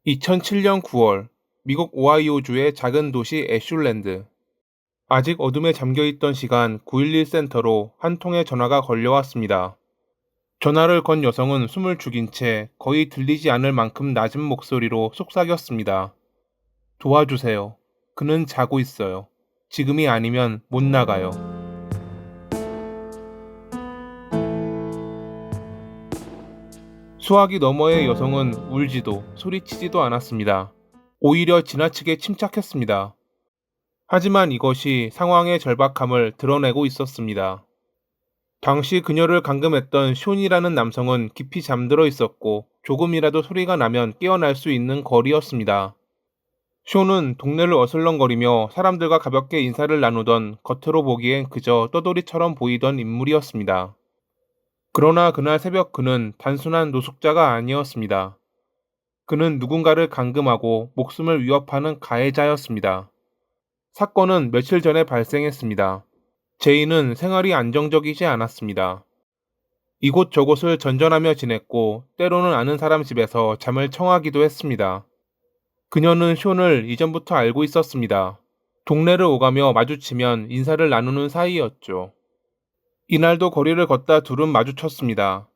2007년 9월, 미국 오하이오주의 작은 도시 애슐랜드. 아직 어둠에 잠겨있던 시간 911 센터로 한 통의 전화가 걸려왔습니다. 전화를 건 여성은 숨을 죽인 채 거의 들리지 않을 만큼 낮은 목소리로 속삭였습니다. 도와주세요. 그는 자고 있어요. 지금이 아니면 못 나가요. 수화기 너머의 여성은 울지도 소리치지도 않았습니다. 오히려 지나치게 침착했습니다. 하지만 이것이 상황의 절박함을 드러내고 있었습니다. 당시 그녀를 감금했던 숀이라는 남성은 깊이 잠들어 있었고 조금이라도 소리가 나면 깨어날 수 있는 거리였습니다. 숀은 동네를 어슬렁거리며 사람들과 가볍게 인사를 나누던 겉으로 보기엔 그저 떠돌이처럼 보이던 인물이었습니다. 그러나 그날 새벽 그는 단순한 노숙자가 아니었습니다. 그는 누군가를 감금하고 목숨을 위협하는 가해자였습니다. 사건은 며칠 전에 발생했습니다. 제이는 생활이 안정적이지 않았습니다. 이곳저곳을 전전하며 지냈고 때로는 아는 사람 집에서 잠을 청하기도 했습니다. 그녀는 숀을 이전부터 알고 있었습니다. 동네를 오가며 마주치면 인사를 나누는 사이였죠. 이날도 거리를 걷다 둘은 마주쳤습니다.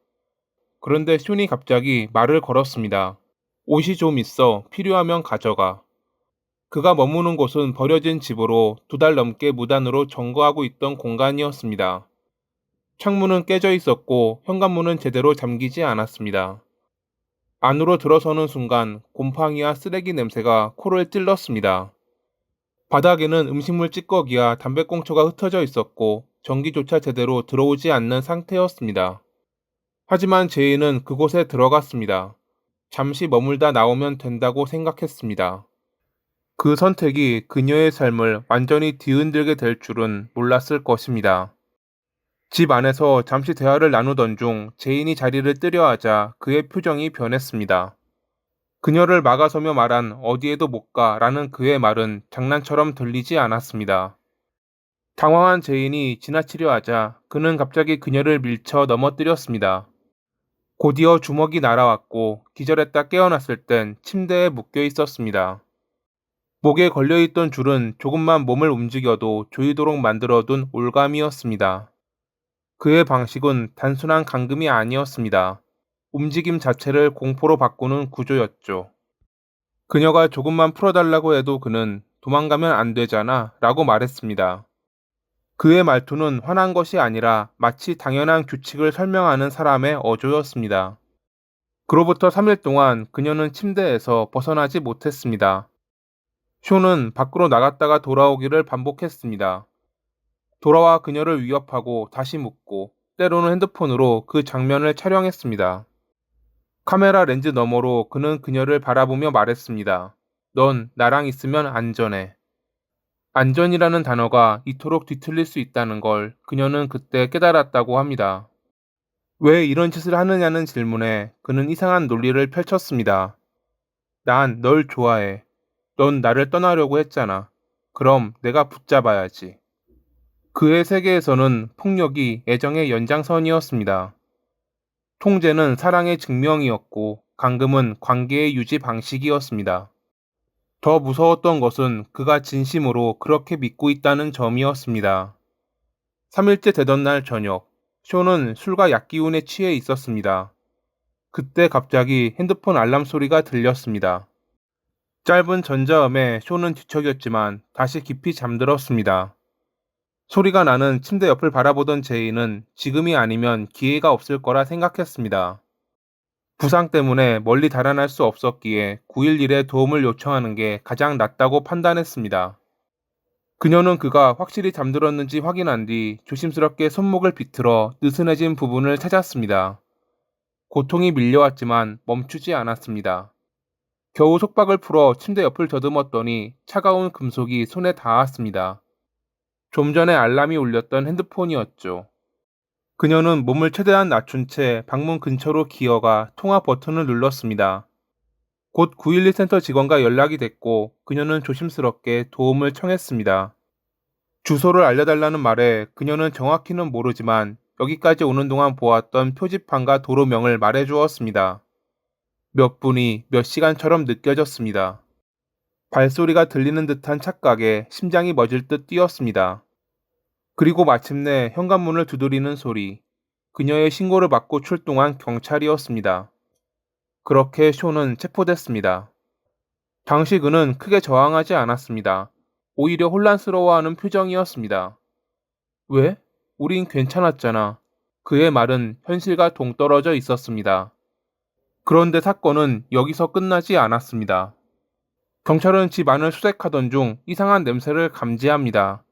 그런데 숀이 갑자기 말을 걸었습니다. 옷이 좀 있어. 필요하면 가져가. 그가 머무는 곳은 버려진 집으로 2달 넘게 무단으로 점거하고 있던 공간이었습니다. 창문은 깨져 있었고 현관문은 제대로 잠기지 않았습니다. 안으로 들어서는 순간 곰팡이와 쓰레기 냄새가 코를 찔렀습니다. 바닥에는 음식물 찌꺼기와 담배꽁초가 흩어져 있었고 전기조차 제대로 들어오지 않는 상태였습니다. 하지만 제이는 그곳에 들어갔습니다. 잠시 머물다 나오면 된다고 생각했습니다. 그 선택이 그녀의 삶을 완전히 뒤흔들게 될 줄은 몰랐을 것입니다. 집 안에서 잠시 대화를 나누던 중 제인이 자리를 뜨려 하자 그의 표정이 변했습니다. 그녀를 막아서며 말한 어디에도 못 가라는 그의 말은 장난처럼 들리지 않았습니다. 당황한 제인이 지나치려 하자 그는 갑자기 그녀를 밀쳐 넘어뜨렸습니다. 곧이어 주먹이 날아왔고 기절했다 깨어났을 땐 침대에 묶여 있었습니다. 목에 걸려있던 줄은 조금만 몸을 움직여도 조이도록 만들어둔 올감이었습니다. 그의 방식은 단순한 감금이 아니었습니다. 움직임 자체를 공포로 바꾸는 구조였죠. 그녀가 조금만 풀어달라고 해도 그는 도망가면 안 되잖아 라고 말했습니다. 그의 말투는 화난 것이 아니라 마치 당연한 규칙을 설명하는 사람의 어조였습니다. 그로부터 3일 동안 그녀는 침대에서 벗어나지 못했습니다. 쇼는 밖으로 나갔다가 돌아오기를 반복했습니다. 돌아와 그녀를 위협하고 다시 묻고 때로는 핸드폰으로 그 장면을 촬영했습니다. 카메라 렌즈 너머로 그는 그녀를 바라보며 말했습니다. 넌 나랑 있으면 안전해. 안전이라는 단어가 이토록 뒤틀릴 수 있다는 걸 그녀는 그때 깨달았다고 합니다. 왜 이런 짓을 하느냐는 질문에 그는 이상한 논리를 펼쳤습니다. 난 널 좋아해. 넌 나를 떠나려고 했잖아. 그럼 내가 붙잡아야지. 그의 세계에서는 폭력이 애정의 연장선이었습니다. 통제는 사랑의 증명이었고 감금은 관계의 유지 방식이었습니다. 더 무서웠던 것은 그가 진심으로 그렇게 믿고 있다는 점이었습니다. 3일째 되던 날 저녁, 쇼는 술과 약기운에 취해 있었습니다. 그때 갑자기 핸드폰 알람 소리가 들렸습니다. 짧은 전자음에 쇼는 뒤척였지만 다시 깊이 잠들었습니다. 소리가 나는 침대 옆을 바라보던 제이는 지금이 아니면 기회가 없을 거라 생각했습니다. 부상 때문에 멀리 달아날 수 없었기에 911에 도움을 요청하는 게 가장 낫다고 판단했습니다. 그녀는 그가 확실히 잠들었는지 확인한 뒤 조심스럽게 손목을 비틀어 느슨해진 부분을 찾았습니다. 고통이 밀려왔지만 멈추지 않았습니다. 겨우 속박을 풀어 침대 옆을 더듬었더니 차가운 금속이 손에 닿았습니다. 좀 전에 알람이 울렸던 핸드폰이었죠. 그녀는 몸을 최대한 낮춘 채 방문 근처로 기어가 통화 버튼을 눌렀습니다. 곧 911 센터 직원과 연락이 됐고 그녀는 조심스럽게 도움을 청했습니다. 주소를 알려달라는 말에 그녀는 정확히는 모르지만 여기까지 오는 동안 보았던 표지판과 도로명을 말해주었습니다. 몇 분이 몇 시간처럼 느껴졌습니다. 발소리가 들리는 듯한 착각에 심장이 멎을 듯 뛰었습니다. 그리고 마침내 현관문을 두드리는 소리, 그녀의 신고를 받고 출동한 경찰이었습니다. 그렇게 쇼는 체포됐습니다. 당시 그는 크게 저항하지 않았습니다. 오히려 혼란스러워하는 표정이었습니다. 왜? 우린 괜찮았잖아. 그의 말은 현실과 동떨어져 있었습니다. 그런데 사건은 여기서 끝나지 않았습니다. 경찰은 집 안을 수색하던 중 이상한 냄새를 감지합니다.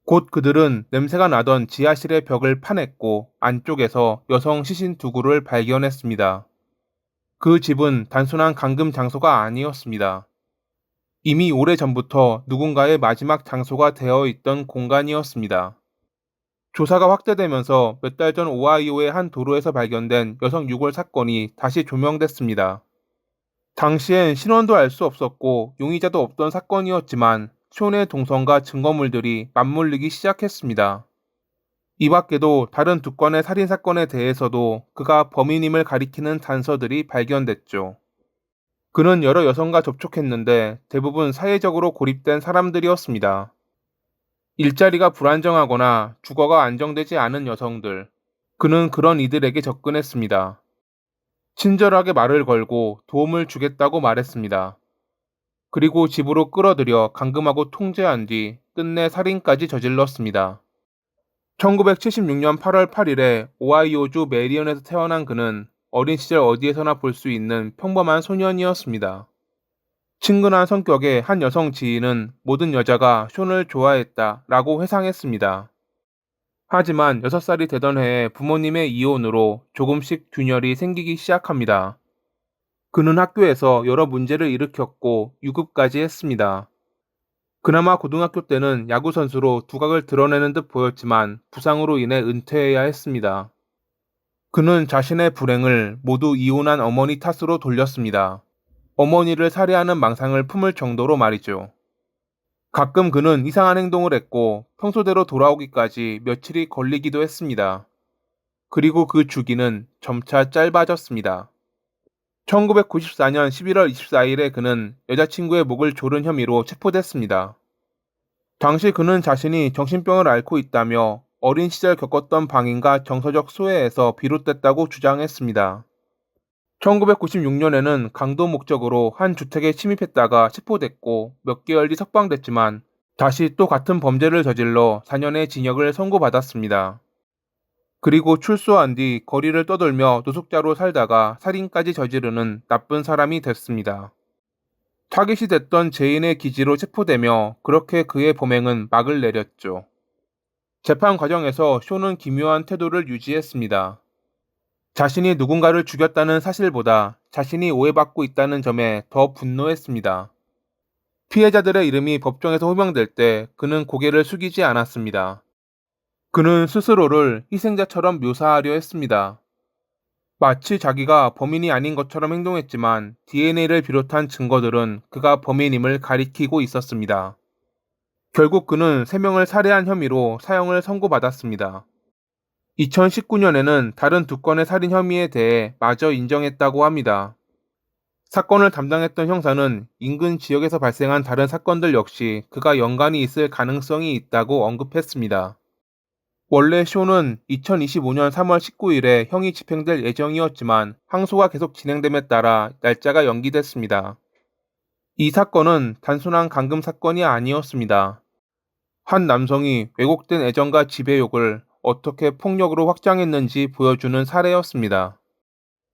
곧 그들은 냄새가 나던 지하실의 벽을 파냈고 안쪽에서 여성 시신 두 구를 발견했습니다. 그 집은 단순한 감금 장소가 아니었습니다. 이미 오래전부터 누군가의 마지막 장소가 되어 있던 공간이었습니다. 조사가 확대되면서 몇 달 전 오하이오의 한 도로에서 발견된 여성 유골 사건이 다시 조명됐습니다. 당시엔 신원도 알 수 없었고 용의자도 없던 사건이었지만 쇼의 동선과 증거물들이 맞물리기 시작했습니다. 이 밖에도 다른 두 건의 살인 사건에 대해서도 그가 범인임을 가리키는 단서들이 발견됐죠. 그는 여러 여성과 접촉했는데 대부분 사회적으로 고립된 사람들이었습니다. 일자리가 불안정하거나 주거가 안정되지 않은 여성들. 그는 그런 이들에게 접근했습니다. 친절하게 말을 걸고 도움을 주겠다고 말했습니다. 그리고 집으로 끌어들여 감금하고 통제한 뒤 끝내 살인까지 저질렀습니다. 1976년 8월 8일에 오하이오주 메리언에서 태어난 그는 어린 시절 어디에서나 볼 수 있는 평범한 소년이었습니다. 친근한 성격의 한 여성 지인은 모든 여자가 숀을 좋아했다 라고 회상했습니다. 하지만 6살이 되던 해에 부모님의 이혼으로 조금씩 균열이 생기기 시작합니다. 그는 학교에서 여러 문제를 일으켰고 유급까지 했습니다. 그나마 고등학교 때는 야구선수로 두각을 드러내는 듯 보였지만 부상으로 인해 은퇴해야 했습니다. 그는 자신의 불행을 모두 이혼한 어머니 탓으로 돌렸습니다. 어머니를 살해하는 망상을 품을 정도로 말이죠. 가끔 그는 이상한 행동을 했고 평소대로 돌아오기까지 며칠이 걸리기도 했습니다. 그리고 그 주기는 점차 짧아졌습니다. 1994년 11월 24일에 그는 여자친구의 목을 조른 혐의로 체포됐습니다. 당시 그는 자신이 정신병을 앓고 있다며 어린 시절 겪었던 방임과 정서적 소외에서 비롯됐다고 주장했습니다. 1996년에는 강도 목적으로 한 주택에 침입했다가 체포됐고 몇 개월 뒤 석방됐지만 다시 또 같은 범죄를 저질러 4년의 징역을 선고받았습니다. 그리고 출소한 뒤 거리를 떠돌며 노숙자로 살다가 살인까지 저지르는 나쁜 사람이 됐습니다. 타깃이 됐던 죄인의 기지로 체포되며 그렇게 그의 범행은 막을 내렸죠. 재판 과정에서 쇼는 기묘한 태도를 유지했습니다. 자신이 누군가를 죽였다는 사실보다 자신이 오해받고 있다는 점에 더 분노했습니다. 피해자들의 이름이 법정에서 호명될 때 그는 고개를 숙이지 않았습니다. 그는 스스로를 희생자처럼 묘사하려 했습니다. 마치 자기가 범인이 아닌 것처럼 행동했지만 DNA를 비롯한 증거들은 그가 범인임을 가리키고 있었습니다. 결국 그는 3명을 살해한 혐의로 사형을 선고받았습니다. 2019년에는 다른 2건의 살인 혐의에 대해 마저 인정했다고 합니다. 사건을 담당했던 형사는 인근 지역에서 발생한 다른 사건들 역시 그가 연관이 있을 가능성이 있다고 언급했습니다. 원래 쇼는 2025년 3월 19일에 형이 집행될 예정이었지만 항소가 계속 진행됨에 따라 날짜가 연기됐습니다. 이 사건은 단순한 감금 사건이 아니었습니다. 한 남성이 왜곡된 애정과 지배욕을 어떻게 폭력으로 확장했는지 보여주는 사례였습니다.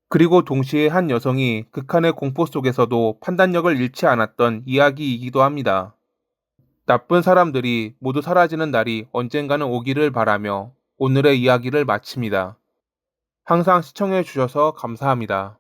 그리고 동시에 한 여성이 극한의 공포 속에서도 판단력을 잃지 않았던 이야기이기도 합니다. 나쁜 사람들이 모두 사라지는 날이 언젠가는 오기를 바라며 오늘의 이야기를 마칩니다. 항상 시청해 주셔서 감사합니다.